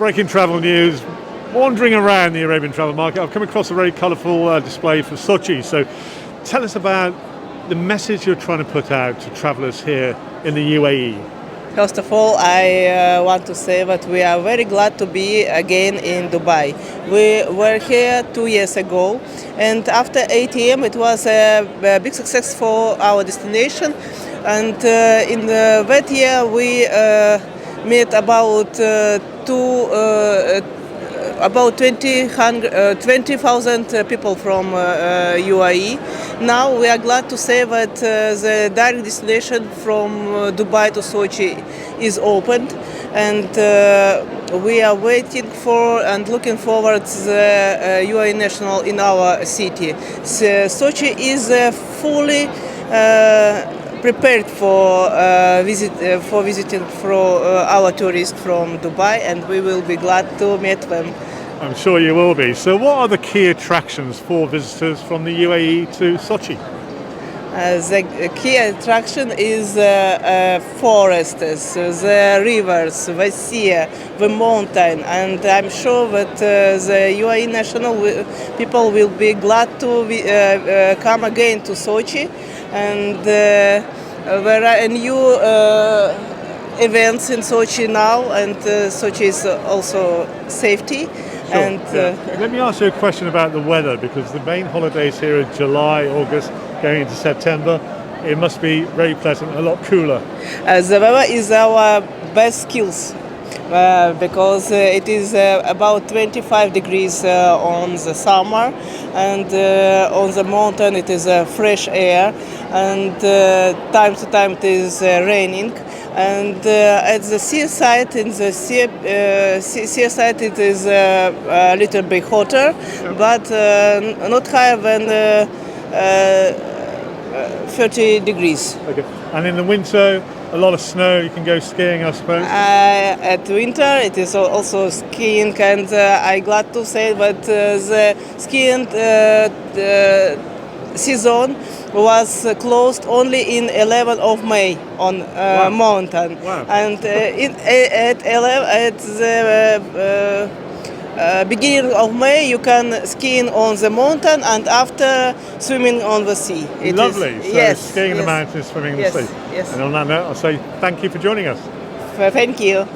breaking travel news. Wandering around the Arabian travel market, I've come across a very colourful display for Sochi. So tell us about the message you're trying to put out to travellers here in the UAE. First of all, I want to say that we are very glad to be again in Dubai. We were here 2 years ago, and after ATM it was a big success for our destination. And in that year we met about 20,000 people from UAE. Now we are glad to say that the direct destination from Dubai to Sochi is opened, and we are waiting for and looking forward to the UAE national in our city. So Sochi is fully prepared for visiting for our tourists from Dubai, and we will be glad to meet them. I'm sure you will be. So what are the key attractions for visitors from the UAE to Sochi? The key attraction is forests, the rivers, the sea, the mountain, and I'm sure that the UAE national people will be glad to come again to Sochi, and there are new events in Sochi now, and Sochi is also safety. Sure, And Let me ask you a question about the weather, because the main holidays here are July, August, going into September. It must be very pleasant, a lot cooler. The weather is our best skills because it is about 25 degrees on the summer, and on the mountain it is fresh air, and time to time it is raining. And at the seaside, in the seaside, it is a little bit hotter, but not higher than 30 degrees. Okay. And in the winter, a lot of snow. You can go skiing, I suppose. At winter, it is also skiing, and I'm glad to say that the skiing season was closed only in 11th of May on Wow. mountain. Wow. And at the beginning of May you can skiing on the mountain, and after swimming on the sea. It Lovely. is, So yes, skiing in the yes. mountains, swimming in Yes, the sea. yes. And on that note, I'll say thank you for joining us. Thank you.